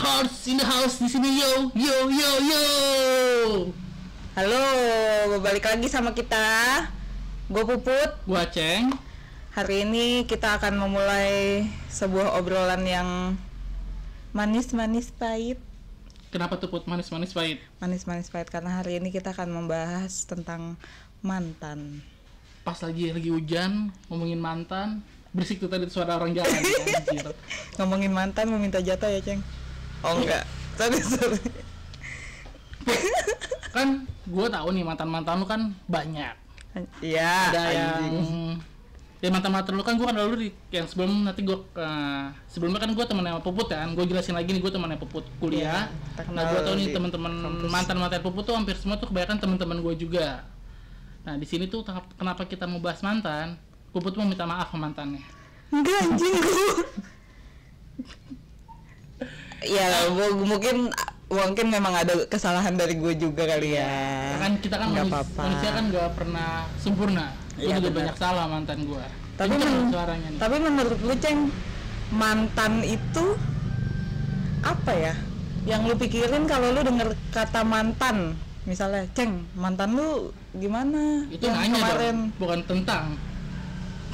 Hearts in the house di sini, yo yo yo yo. Halo, balik lagi sama kita. Gue Puput. Gua Ceng. Hari ini kita akan memulai sebuah obrolan yang manis-manis pahit. Kenapa tuh Put manis-manis pahit? Manis-manis pahit karena hari ini kita akan membahas tentang mantan. Pas lagi hujan, ngomongin mantan, berisik tuh tadi suara orang jalan. Anjir. Ngomongin mantan meminta jatah ya, Ceng? Oh enggak. Sorry. Kan gue tahu nih mantan-mantan lu kan banyak. Iya. Ada yang mantan-mantan lu kan gue kan dulu di yang sebelum nanti gue sebelumnya kan gue temen sama Puput kan. Gue jelasin lagi nih, gue temen sama Puput kuliah. Nah gue tahu nih teman-teman mantan-mantan Puput tuh hampir semua tuh kebanyakan teman-teman gue juga. Nah di sini tuh kenapa kita mau bahas mantan? Puput mau minta maaf sama mantannya. Enggak anjing gue. Ya mungkin memang ada kesalahan dari gue juga kali ya. Kan kita kan manusia kan nggak pernah sempurna. Gue juga banyak salah mantan gue. Tapi menurut lu, Ceng, mantan itu apa ya? Yang lu pikirin kalau lu denger kata mantan, misalnya, Ceng, mantan lu gimana? Itu yang nanya kemarin dong, bukan tentang.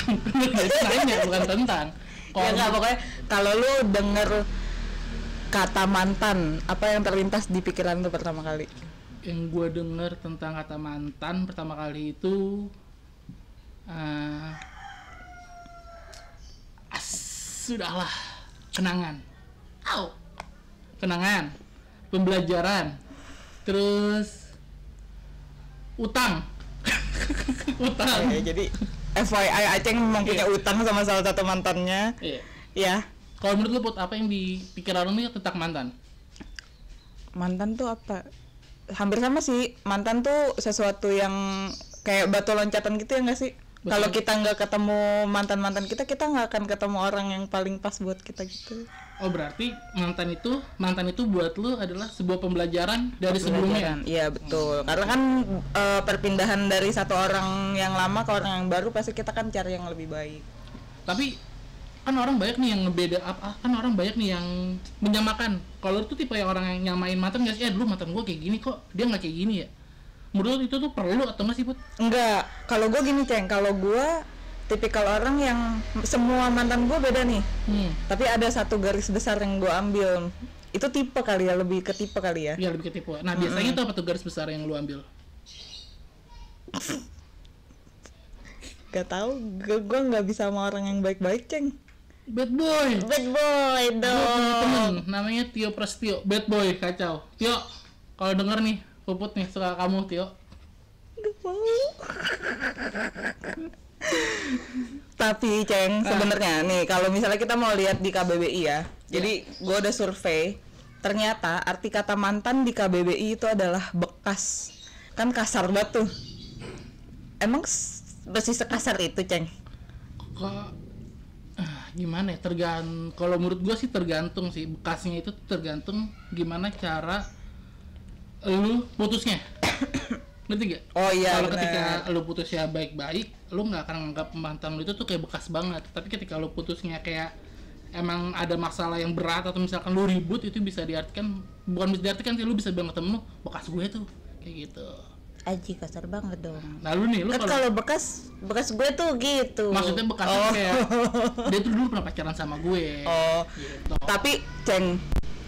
Itu nanya bukan tentang. Ya nggak, pokoknya kalau lu denger kata mantan, apa yang terlintas di pikiran lu pertama kali? Yang gue denger tentang kata mantan pertama kali itu sudahlah, kenangan, pembelajaran, terus utang. Jadi FYI Aceng memang punya utang sama salah satu mantannya. Iya. Ya. Kalau menurut lu Put, apa yang di pikiran lu nih tentang mantan? Mantan tuh apa? Hampir sama sih. Mantan tuh sesuatu yang kayak batu loncatan gitu ya nggak sih? Kalau kita nggak ketemu mantan-mantan kita nggak akan ketemu orang yang paling pas buat kita gitu. Oh berarti mantan itu buat lu adalah sebuah pembelajaran dari sebelumnya. Iya betul. Karena kan perpindahan dari satu orang yang lama ke orang yang baru pasti kita kan cari yang lebih baik. Tapi kan orang banyak nih yang orang banyak nih yang menyamakan. Kalau itu tipe yang orang yang nyamain mantan nggak sih? Dulu mantan gue kayak gini kok, dia nggak kayak gini ya. Menurut itu tuh perlu atau nggak sih, Put? Enggak. Kalau gue gini, Ceng. Kalau gue tipikal orang yang semua mantan gue beda nih. Tapi ada satu garis besar yang gue ambil. Itu tipe kali ya, lebih ke tipe kali ya. Iya, lebih ke tipe. Nah, biasanya tuh apa tuh garis besar yang lu ambil? Gak tau, gue nggak bisa sama orang yang baik-baik, Ceng. Bad boy dong. Temen namanya Tio Prastio, bad boy kacau. Tio, kalau denger nih Puput nih suka kamu, Tio. Gak mau. Tapi Ceng, sebenarnya nih kalau misalnya kita mau lihat di KBBI ya. Jadi gue udah survei, ternyata arti kata mantan di KBBI itu adalah bekas. Kan kasar banget tuh. Emang masih sekasar itu, Ceng? Gimana ya, kalau menurut gue sih tergantung sih, bekasnya itu tergantung gimana cara lu putusnya. Ngerti gak? Oh iya. Kalau ketika lu putusnya baik-baik, lu nggak akan nganggap mantan lu itu tuh kayak bekas banget. Tapi ketika lu putusnya kayak emang ada masalah yang berat atau misalkan lu ribut, itu bisa diartikan, bukan bisa diartikan sih, lu bisa bilang ke temen lu, bekas gue tuh kayak gitu. Aji kasar banget dong. Nah lu nih, lu kan kalau bekas gue tuh gitu. Maksudnya bekasnya kayak dia tuh dulu pernah pacaran sama gue. Gitu. Tapi Ceng,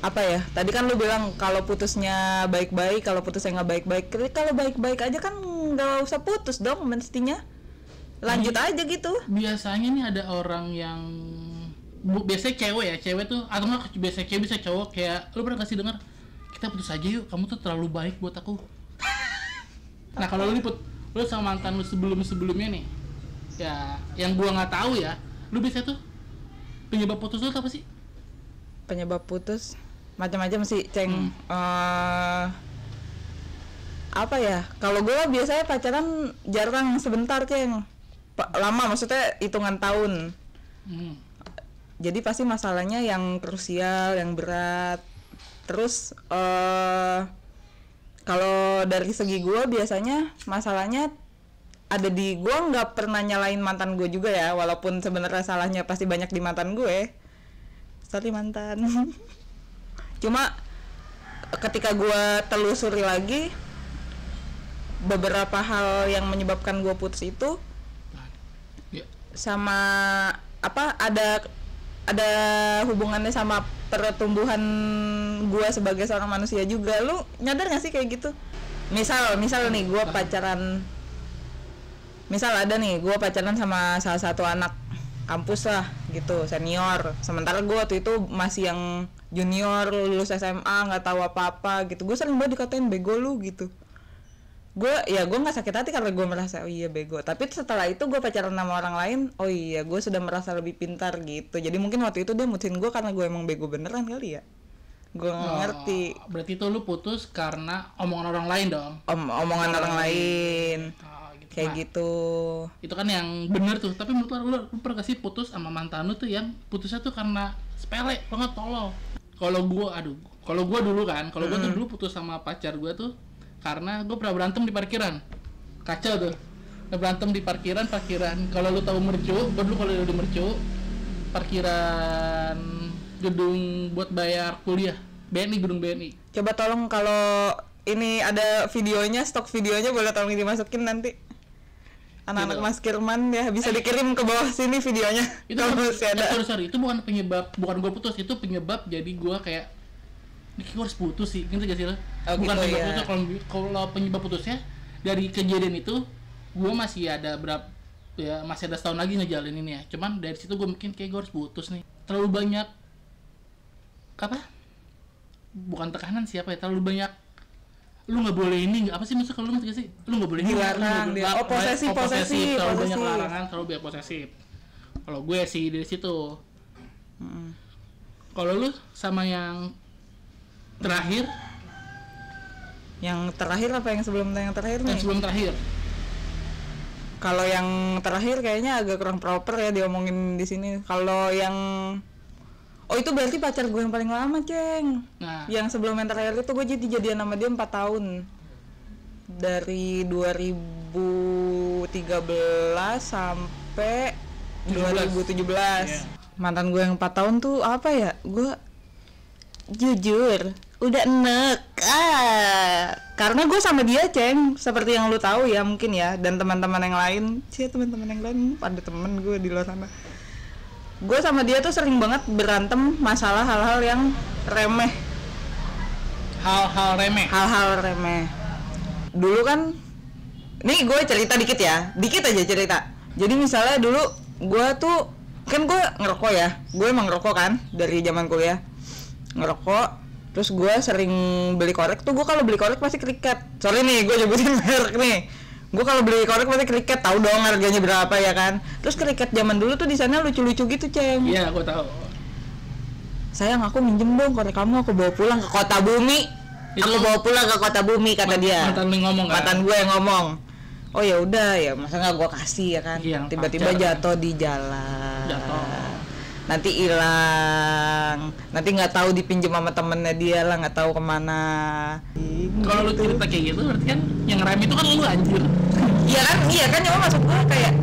apa ya? Tadi kan lu bilang kalau putusnya baik-baik, kalau putusnya nggak baik-baik. Kalau baik-baik aja kan nggak usah putus dong, mestinya lanjut aja gitu. Biasanya nih ada orang yang biasanya cewek tuh, atau nggak biasanya cewek bisa cowok kayak, lu pernah kasih dengar, kita putus aja yuk, kamu tuh terlalu baik buat aku. Nah kalau lu sama mantan lu sebelumnya nih, ya yang gua nggak tahu ya, lu bisa tuh penyebab putus lu apa sih? Penyebab putus macam-macam sih, Ceng. Apa ya? Kalau gua biasanya pacaran jarang sebentar, Ceng. Lama, maksudnya hitungan tahun. Jadi pasti masalahnya yang krusial, yang berat. Terus kalau dari segi gue biasanya masalahnya ada di gue, nggak pernah nyalain mantan gue juga ya, walaupun sebenarnya salahnya pasti banyak di mantan gue. Sorry mantan. Cuma ketika gue telusuri lagi, beberapa hal yang menyebabkan gue putus itu sama apa, ada hubungannya sama pertumbuhan gue sebagai seorang manusia juga. Lu nyadar gak sih kayak gitu? Misal nih gue pacaran, misal ada nih gue pacaran sama salah satu anak kampus lah gitu, senior, sementara gue waktu itu masih yang junior, lulus SMA, nggak tahu apa-apa gitu. Gue sering banget dikatain bego lu gitu. Gue nggak sakit hati karena gue merasa oh iya bego, tapi setelah itu gue pacaran sama orang lain, oh iya gue sudah merasa lebih pintar gitu. Jadi mungkin waktu itu dia mutusin gue karena gue emang bego beneran kali ya, gue nggak ngerti. Berarti itu lu putus karena omongan orang lain dong? Omongan orang lain gitu. Kayak gitu. Itu kan yang bener tuh. Tapi menurut lu pernah gak sih putus sama mantan lu tuh yang putusnya tuh karena sepele banget, tolol? Kalau gue dulu kan, gue tuh dulu putus sama pacar gue tuh karena gue pernah berantem di parkiran. Kacau tuh. Berantem di parkiran. Kalau lu tahu Mercu, gue dulu kalau di Mercu, parkiran gedung buat bayar kuliah, gedung BNI. Coba tolong kalau ini ada videonya, stok videonya boleh tolong dimasukin nanti. Anak-anak Mas Kirman ya bisa dikirim ke bawah sini videonya. Itu kalau masih ada. Sorry, itu bukan gue putus, itu penyebab jadi gue kayak ini gue harus putus sih, gitu gak sih lo? Bukan gitu, penyebab ya. putus, kalau penyebab putusnya dari kejadian itu gue masih ada masih ada setahun lagi ngejalaninnya. Cuman dari situ gue mungkin kayak gue harus putus nih. Terlalu banyak bukan tekanan siapa ya, terlalu banyak lu nggak boleh ini, apa sih maksud kalau lu ngerti gak sih? Lu nggak boleh dilarang dia. Posesif. Terlalu banyak larangan, terlalu banyak posesif. Kalau gue sih dari situ. Kalau lu sama yang terakhir? Yang terakhir apa yang sebelum yang terakhir nih? Yang sebelum terakhir. Kalau yang terakhir kayaknya agak kurang proper ya diomongin di sini. Kalau yang itu berarti pacar gue yang paling lama, Ceng. Nah, yang sebelum yang terakhir itu gue jadian sama dia 4 tahun. Dari 2013 sampai 2017. Yeah. Mantan gue yang 4 tahun tuh apa ya? Gue jujur udah enek. Karena gue sama dia, Ceng, seperti yang lu tahu ya mungkin ya, dan teman-teman yang lain. Teman-teman yang lain ada temen gue di luar sana. Gue sama dia tuh sering banget berantem masalah hal-hal yang remeh. Hal-hal remeh. Dulu kan, nih gue cerita dikit aja cerita. Jadi misalnya dulu gue tuh, kan gue ngerokok ya, gue emang ngerokok kan dari zaman kuliah, ngerokok. Terus gue sering beli korek tuh, gue kalau beli korek pasti Kriket. Sorry nih, gue nyebutin merek nih. Gue kalau beli korek pasti Kriket, tahu dong harganya berapa ya kan. Terus Kriket zaman dulu tuh di sana lucu-lucu gitu, Ceng. Iya, gue tahu. Sayang, aku minjem dong korek kamu, aku bawa pulang ke kota bumi. Aku bawa pulang ke kota bumi, kata dia. Mantan lu ngomong kan? Mantan gue yang ngomong. Oh ya udah ya, masa nggak gue kasih ya kan. Iya, tiba-tiba jatuh di jalan. Nanti hilang, nanti nggak tahu dipinjam sama temennya dia lah, nggak tahu kemana. Kalau lu cerita kayak gitu berarti kan yang rem itu kan lu, anjir. Iya kan cuma maksud gue kayak,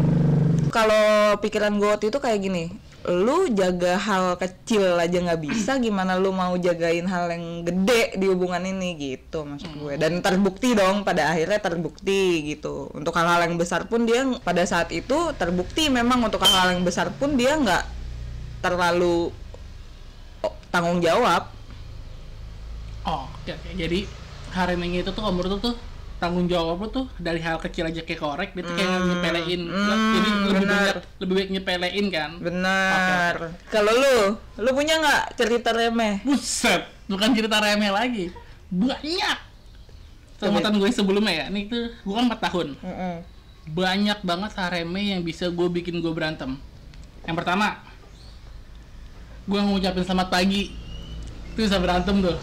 kalau pikiran gue waktu itu kayak gini, lu jaga hal kecil aja nggak bisa, gimana lu mau jagain hal yang gede di hubungan ini gitu maksud gue. Dan terbukti dong, pada akhirnya terbukti gitu. Untuk hal-hal yang besar pun dia pada saat itu terbukti, memang untuk hal-hal yang besar pun dia nggak terlalu tanggung jawab. Oke. Jadi haremnya itu tuh menurut tuh tanggung jawab lu tuh dari hal kecil aja kayak korek, dia tuh kayak nyepelein. Jadi lebih baik nyepelein kan. Benar. Kalau lu punya nggak cerita remeh? Buset, bukan cerita remeh lagi, banyak. Sama mantan gue sebelumnya ya, ini tuh gue kan 4 tahun. Banyak banget hal remeh yang bisa gue bikin gue berantem. Yang pertama, gue ngucapin selamat pagi, itu bisa berantem tuh.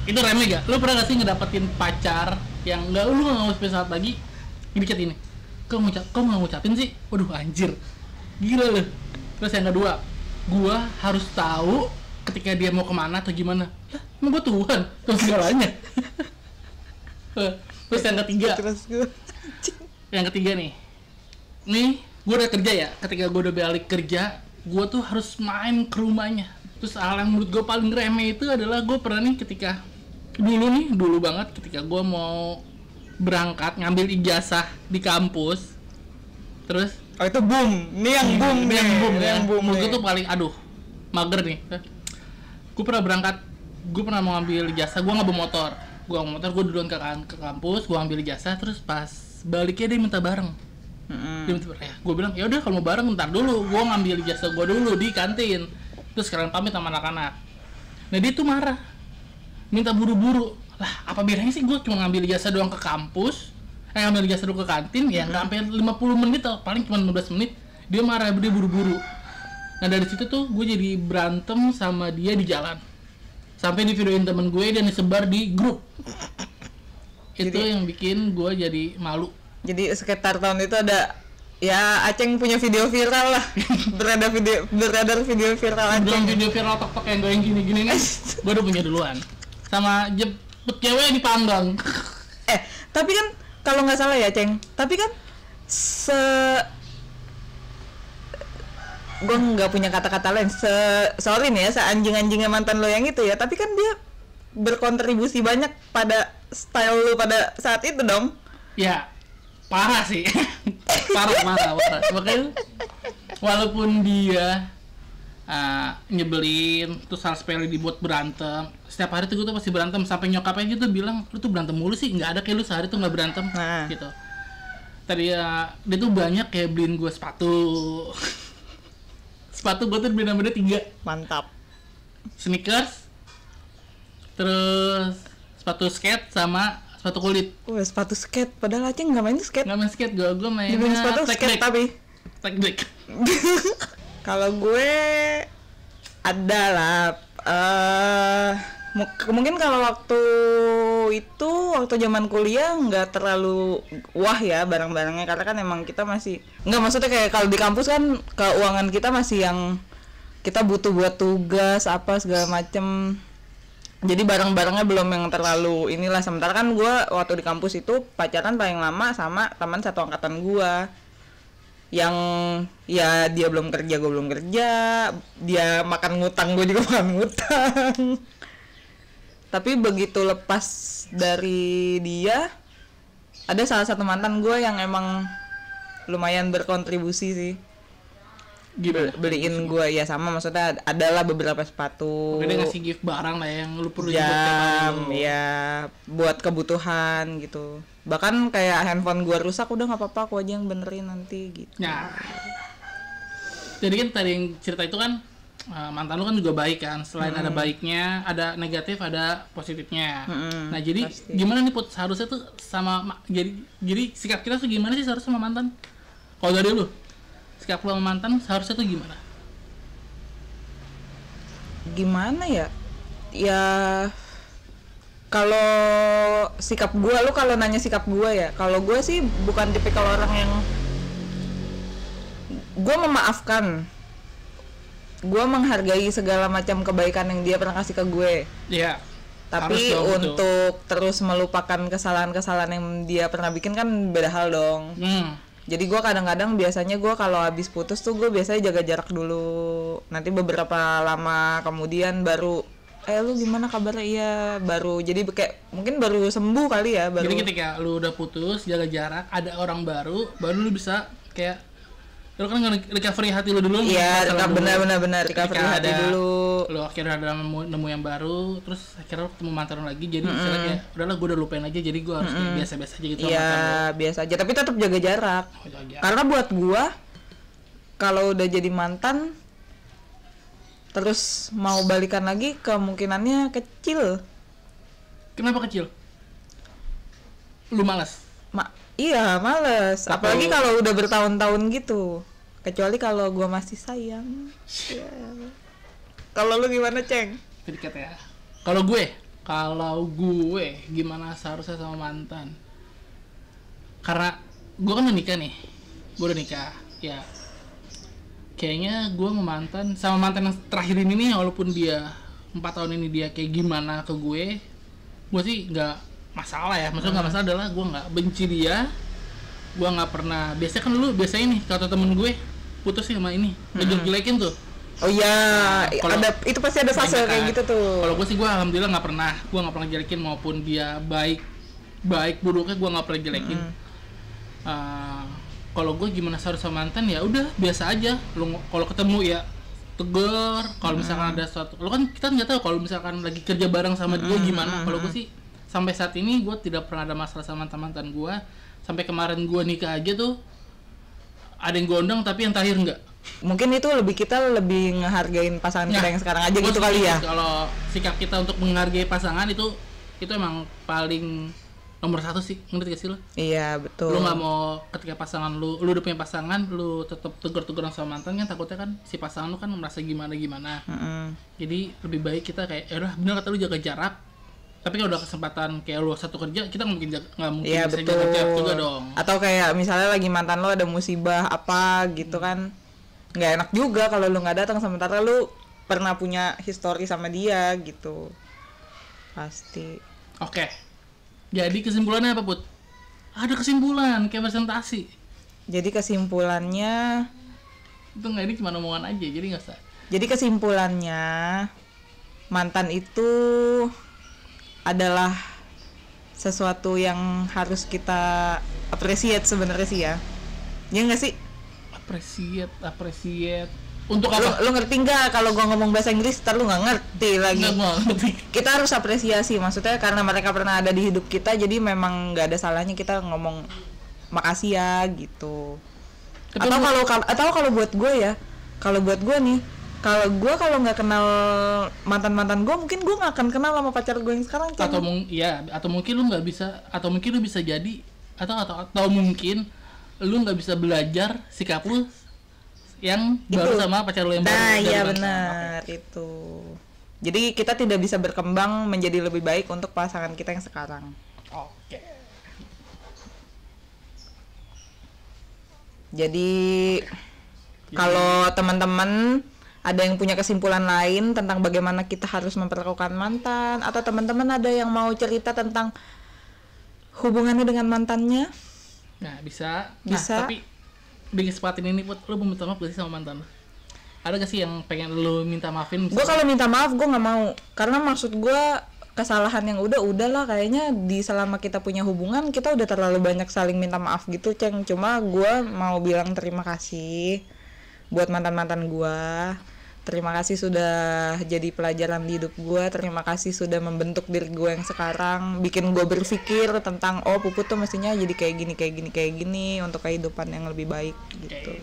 Itu remeh gak? Lu pernah gak sih ngedapetin pacar yang lu gak ngucapin selamat pagi, dikit ini, kok gak ngucapin sih? Waduh anjir, gila lu. Terus yang kedua, gue harus tahu ketika dia mau kemana atau gimana. Ya, emang gue Tuhan, terus segalanya. Terus yang ketiga nih, gue udah kerja ya, ketika gue udah balik kerja, gue tuh harus main ke rumahnya Terus hal yang menurut gue paling remeh itu adalah gue pernah nih ketika dulu banget ketika gue mau berangkat ngambil ijazah di kampus. Terus Oh itu boom, ini yang boom nih, yang boom nih. gue tuh paling mager nih. Gue pernah mau ngambil ijazah, gue nggak bawa motor. Gue duluan ke kampus, gue ambil ijazah, terus pas baliknya dia minta bareng. Dia minta bareng. Gue bilang ya udah kalau mau bareng ntar dulu, gue ngambil ijazah gue dulu di kantin. Terus sekarang pamit sama anak-anak. Nah dia tuh marah, minta buru-buru. Lah apa bedanya sih gue cuma ngambil ijazah doang ke kampus, ngambil ijazah dulu ke kantin, ya nggak sampai 50 menit atau paling cuma 15 menit. Dia marah, dia buru-buru. Nah dari situ tuh gue jadi berantem sama dia di jalan. Sampai di videoin temen gue dan disebar di grup. Itu yang bikin gue jadi malu. Jadi sekitar tahun itu ada ya Aceng punya video viral lah. beredar video viral Aceng. Belum video viral tok-tok yang gue yang gini-gini nih. Gue udah punya duluan. Sama jemput cewek di panggang. Tapi kan kalau nggak salah ya Ceng, tapi kan gue nggak punya kata-kata lain, sorry nih ya, seanjing-anjingnya mantan lo yang itu ya, tapi kan dia berkontribusi banyak pada style lo pada saat itu dong. Ya parah sih. parah. Makanya walaupun dia nyebelin, terus hal sepele dibuat berantem, setiap hari tuh gue tuh pasti berantem, sampai nyokapnya gitu bilang lu tuh berantem mulu sih, nggak ada kayak lu sehari tuh nggak berantem. Gitu. Tadi dia tuh banyak kayak beliin gue sepatu gue tuh beda-beda 3. Mantap. Sneakers, terus sepatu skate sama sepatu kulit. Sepatu skate, padahal Aceng nggak main skate. Nggak main skate, gue mainnya Dibeliin sepatu skate tapi tag deck. kalau gue ada lah, mungkin kalau waktu zaman kuliah nggak terlalu wah ya barang-barangnya, karena kan emang kita masih nggak, maksudnya kayak kalau di kampus kan keuangan kita masih yang kita butuh buat tugas apa segala macem, jadi barang-barangnya belum yang terlalu inilah. Sementara kan gue waktu di kampus itu pacaran paling lama sama teman satu angkatan gue yang ya dia belum kerja, gue belum kerja, dia makan ngutang, gue juga makan ngutang. Tapi begitu lepas dari dia, ada salah satu mantan gue yang emang lumayan berkontribusi sih. Beliin gue ya sama, maksudnya adalah beberapa sepatu. Dia ngasih gift barang lah yang lu perlu jam, ya buat kebutuhan gitu. Bahkan kayak handphone gue rusak, udah nggak apa-apa, aku aja yang benerin nanti gitu. Nah, jadi kan tadi yang cerita itu kan mantan lu kan juga baik kan, selain ada baiknya, ada negatif, ada positifnya. Nah jadi pasti. Gimana nih Put, seharusnya tuh jadi sikap kita tuh gimana sih seharusnya sama mantan? Kalau dari lu, sikap lu sama mantan seharusnya tuh gimana? Gimana ya? Ya kalau sikap gue, lu kalau nanya sikap gue ya, kalau gue sih bukan tipikal orang yang gue memaafkan. Gue menghargai segala macam kebaikan yang dia pernah kasih ke gue. Iya. Tapi untuk terus melupakan kesalahan-kesalahan yang dia pernah bikin kan beda hal dong. Jadi gue kadang-kadang biasanya gue kalau habis putus tuh gue biasanya jaga jarak dulu. Nanti beberapa lama kemudian baru lu gimana kabarnya? Iya, baru jadi kayak mungkin baru sembuh kali ya, baru. Jadi ketika lu udah putus, jaga jarak, ada orang baru lu bisa kayak lu kan recovery hati lu dulu. Iya, benar recovery hati dulu. Lu akhirnya ada nemu yang baru, terus akhirnya lu ketemu mantan lu lagi, jadi istilahnya udahlah gue udah lupain aja, jadi gue harus kayak biasa-biasa aja gitu. Iya, biasa aja, tapi tetap jaga jarak. Karena buat gua kalau udah jadi mantan terus mau balikan lagi kemungkinannya kecil. Kenapa kecil? Lu malas? Iya, males. Apalagi kalau udah bertahun-tahun gitu. Kecuali kalau gua masih sayang. Yeah. Kalau lu gimana, Ceng? Sedikit ya. Kalau gue gimana seharusnya sama mantan? Karena gue kan udah nikah nih. Gue udah nikah. Ya. Kayaknya gue sama mantan yang terakhir ini nih, walaupun dia 4 tahun ini dia kayak gimana ke gue sih nggak masalah ya. Maksudnya nggak masalah adalah gue nggak benci dia, gue nggak pernah. Biasanya kan biasanya nih kata temen gue putus sama ini, ngejelek-jelekin tuh. Oh iya, Kalau- ada itu pasti ada fase Banyak kayak kan. gitu tuh. Kalau gue sih gue alhamdulillah nggak pernah jelekin, maupun dia baik buruknya gue nggak pernah jelekin. Kalau gue gimana seharusnya mantan ya udah biasa aja. Lu kalau ketemu ya tegur. Kalau misalkan ada suatu, lo kan kita nggak tahu kalau misalkan lagi kerja bareng sama dia gimana. Kalau gue sih sampai saat ini gue tidak pernah ada masalah sama mantan gue. Sampai kemarin gue nikah aja tuh ada yang gondong tapi yang terakhir enggak. Mungkin itu kita lebih ngehargain pasangan kita yang sekarang aja gua gitu kali ya. Kalau sikap kita untuk menghargai pasangan itu emang paling nomor satu sih, ngerti gak sih lo? Iya betul. Lu nggak mau ketika pasangan lu udah punya pasangan, lu tetap tegur-teguran sama mantan kan, takutnya kan si pasangan lu kan merasa gimana. Jadi lebih baik kita kayak, udah bener kata lu, jaga jarak. Tapi kalau udah kesempatan kayak lu satu kerja, kita nggak mungkin Iya bisa betul. jaga jarak juga dong. Atau kayak misalnya lagi mantan lo ada musibah apa gitu kan, nggak enak juga kalau lu nggak datang, sementara lu pernah punya histori sama dia gitu. Pasti. Oke. Jadi kesimpulannya apa, Put? Ada kesimpulan kayak presentasi. Jadi kesimpulannya, Itu nggak, ini cuma omongan aja, jadi nggak usah. jadi kesimpulannya mantan itu adalah sesuatu yang harus kita appreciate sebenarnya sih ya. Ya nggak sih? Appreciate. Untuk apa? Lu ngerti nggak kalau gua ngomong bahasa Inggris, ntar lu nggak ngerti lagi. Nggak mau ngerti. Kita harus apresiasi, maksudnya karena mereka pernah ada di hidup kita, jadi memang nggak ada salahnya kita ngomong makasih ya gitu. Tapi Atau kalau buat gue ya, kalau kalau nggak kenal mantan gue, mungkin gue nggak akan kenal sama pacar gue yang sekarang. atau mungkin lu nggak bisa, atau mungkin lu bisa jadi, atau mungkin lu nggak bisa belajar sikap lu yang baru sama pacar lu yang baru. Nah dari iya mantan. benar itu. Jadi kita tidak bisa berkembang menjadi lebih baik untuk pasangan kita yang sekarang. Oke. Jadi kalau teman-teman ada yang punya kesimpulan lain tentang bagaimana kita harus memperlakukan mantan, atau teman-teman ada yang mau cerita tentang hubungannya dengan mantannya, Nah bisa. Bisa. Nah, tapi di kesempatan ini, Put, lu mau minta maaf gak sih sama mantan lu? Ada gak sih yang pengen lu minta maafin? gue kalau minta maaf gue nggak mau, karena maksud gue kesalahan yang udahlah, kayaknya di selama kita punya hubungan kita udah terlalu banyak saling minta maaf gitu, Ceng. Cuma gue mau bilang terima kasih buat mantan-mantan gue. Terima kasih sudah jadi pelajaran di hidup gue. Terima kasih sudah membentuk diri gue yang sekarang, bikin gue berpikir tentang Puput tuh mestinya jadi kayak gini untuk kehidupan yang lebih baik gitu.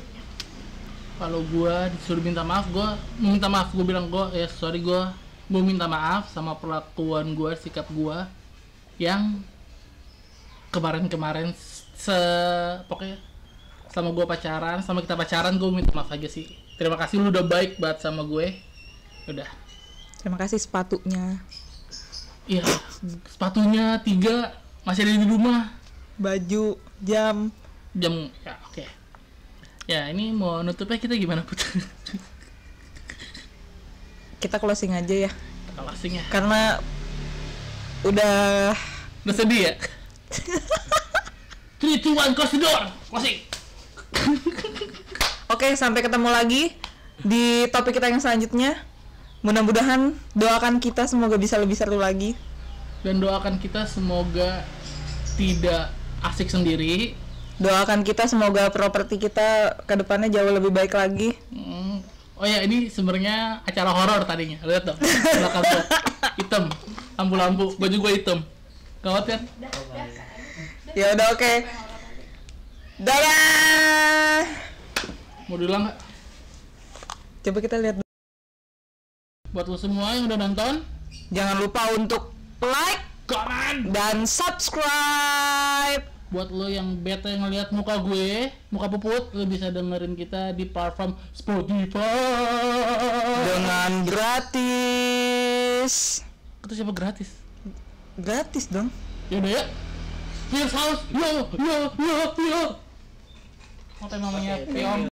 Kalau gue disuruh minta maaf, gue bilang sorry, gue mau minta maaf sama perlakuan gue, sikap gue yang kemarin pokoknya sama kita pacaran, gue minta maaf aja sih. Terima kasih, lu udah baik banget sama gue. Udah. Terima kasih sepatunya, Iya, sepatunya 3 masih ada di rumah. baju, jam. Ya oke. Ya ini mau nutupnya kita gimana, Put? Kita closing aja ya, Closing ya. karena udah Sedih ya? 3, 2, 1, close the door. Closing. Oke, sampai ketemu lagi di topik kita yang selanjutnya. Mudah-mudahan doakan kita semoga bisa lebih seru lagi. Dan doakan kita semoga tidak asik sendiri. Doakan kita semoga properti kita ke depannya jauh lebih baik lagi. Oh ya, ini sebenarnya acara horor tadinya. Lihat dong. Belakang gua hitam, lampu-lampu, baju gua hitam. Gawat kan? Ya udah oke. Dadah. Mau diulang nggak? Coba kita lihat. Buat lo semua yang udah nonton, Jangan lupa untuk like komen. dan subscribe. Buat lo yang bete ngeliat muka gue, muka Puput, lo bisa dengerin kita di platform Spotify Dengan gratis. Itu siapa gratis? Gratis dong. Yaudah ya. Here's house. Yo. Apa yang namanya? Peong.